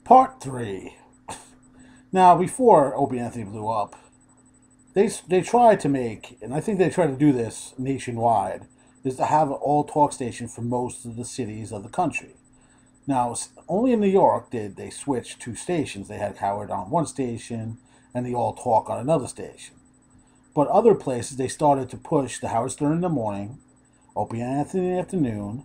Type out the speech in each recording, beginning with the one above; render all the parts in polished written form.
Part 3. Now, before Opie and Anthony blew up, they tried to make, and I think they tried to do this nationwide, is to have an all-talk station for most of the cities of the country. Now, only in New York did they switch two stations. They had Howard on one station and the all-talk on another station. But other places, they started to push the Howard Stern in the morning, Opie and Anthony in the afternoon,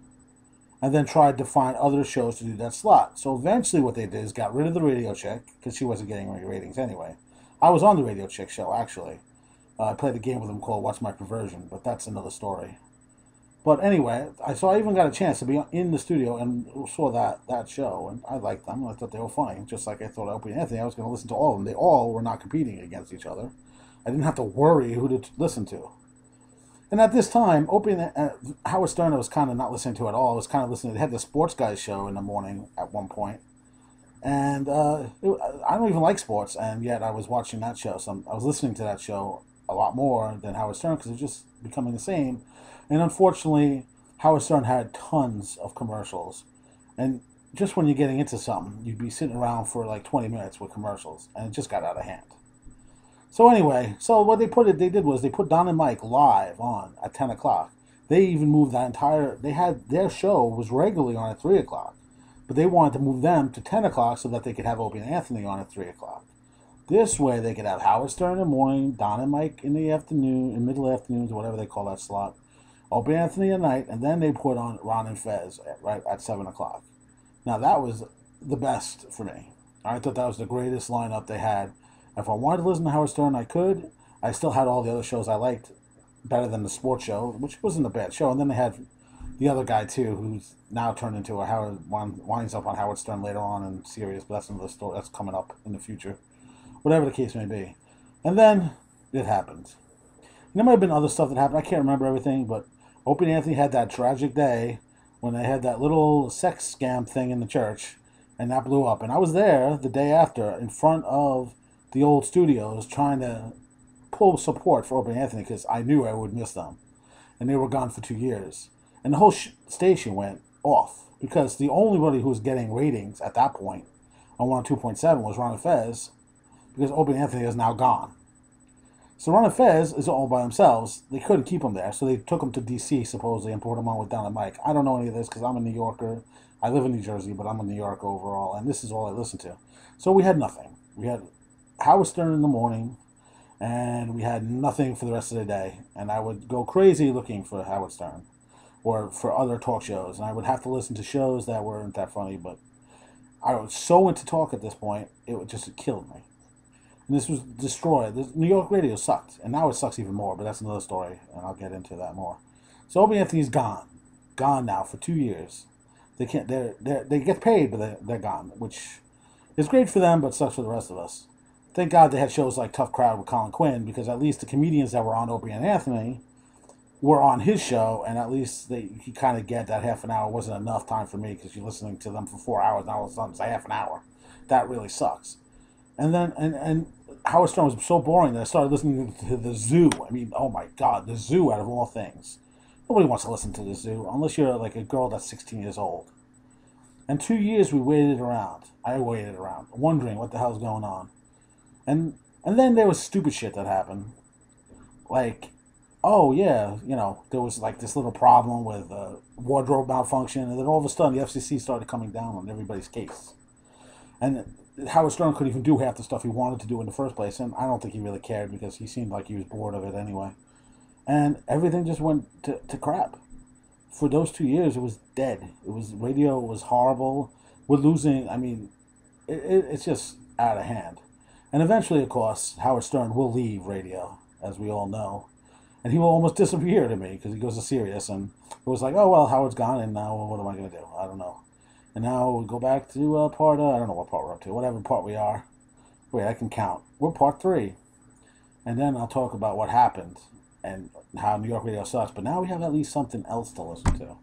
and then tried to find other shows to do that slot. So eventually what they did is got rid of the radio chick, because she wasn't getting any ratings anyway. I was on the radio chick show, actually. I played a game with them called What's My Perversion, but that's another story. But anyway, I even got a chance to be in the studio and saw that show, and I liked them. I thought they were funny, just like I thought Opie and Anthony. I was going to listen to all of them. They all were not competing against each other. I didn't have to worry who to listen to. And at this time, Opie and Howard Stern was kind of not listening to at all. I was kind of listening. They had the Sports Guys show in the morning at one point. And I don't even like sports, and yet I was watching that show. So I was listening to that show a lot more than Howard Stern because it was just becoming the same. And unfortunately, Howard Stern had tons of commercials. And just when you're getting into something, you'd be sitting around for like 20 minutes with commercials, and it just got out of hand. So anyway, what they did was they put Don and Mike live on at 10 o'clock. They even moved their show was regularly on at 3 o'clock. But they wanted to move them to 10 o'clock so that they could have Opie and Anthony on at 3 o'clock. This way they could have Howard Stern in the morning, Don and Mike in the afternoon, in middle afternoons, whatever they call that slot. Opie and Anthony at night, and then they put on Ron and Fez at 7 o'clock. Now that was the best for me. I thought that was the greatest lineup they had. If I wanted to listen to Howard Stern, I could. I still had all the other shows I liked better than the sports show, which wasn't a bad show. And then they had the other guy, too, who's now turned into a winds up on Howard Stern later on in Sirius, but that's another story that's coming up in the future. Whatever the case may be. And then it happened. And there might have been other stuff that happened. I can't remember everything, but Opie and Anthony had that tragic day when they had that little sex scam thing in the church, and that blew up. And I was there the day after in front of the old studios trying to pull support for Opie and Anthony because I knew I would miss them. And they were gone for 2 years. And the whole station went off because the only one who was getting ratings at that point on 102.7 was Ron and Fez because Opie and Anthony is now gone. So Ron and Fez is all by themselves. They couldn't keep them there, so they took them to D.C. supposedly and put them on with Don and Mike. I don't know any of this because I'm a New Yorker. I live in New Jersey, but I'm a New Yorker overall, and this is all I listen to. So we had nothing. We had Howard Stern in the morning, and we had nothing for the rest of the day. And I would go crazy looking for Howard Stern or for other talk shows. And I would have to listen to shows that weren't that funny, but I was so into talk at this point, it just killed me. And this was destroyed. New York radio sucked, and now it sucks even more, but that's another story, and I'll get into that more. So Opie and Anthony's gone. Gone now for 2 years. They can't. They get paid, but they're gone, which is great for them, but sucks for the rest of us. Thank God they had shows like Tough Crowd with Colin Quinn, because at least the comedians that were on Opie and Anthony were on his show, and at least you kind of get that half an hour wasn't enough time for me, because you're listening to them for 4 hours, and all of a sudden it's a half an hour. That really sucks. And then, and Howard Stern was so boring that I started listening to The Zoo. I mean, oh my God, The Zoo out of all things. Nobody wants to listen to The Zoo, unless you're like a girl that's 16 years old. And 2 years we waited around. I waited around, wondering what the hell's going on. And then there was stupid shit that happened. Like, oh yeah, there was like this little problem with wardrobe malfunction, and then all of a sudden the FCC started coming down on everybody's case. And Howard Stern couldn't even do half the stuff he wanted to do in the first place, and I don't think he really cared because he seemed like he was bored of it anyway. And everything just went to crap. For those 2 years, it was dead. Radio was horrible. We're losing. I mean, it's just out of hand. And eventually, of course, Howard Stern will leave radio, as we all know. And he will almost disappear to me because he goes to Sirius. And it was like, oh, well, Howard's gone, and now what am I going to do? I don't know. And now we go back to I don't know what part we're up to, whatever part we are. Wait, I can count. We're part 3. And then I'll talk about what happened and how New York radio sucks. But now we have at least something else to listen to.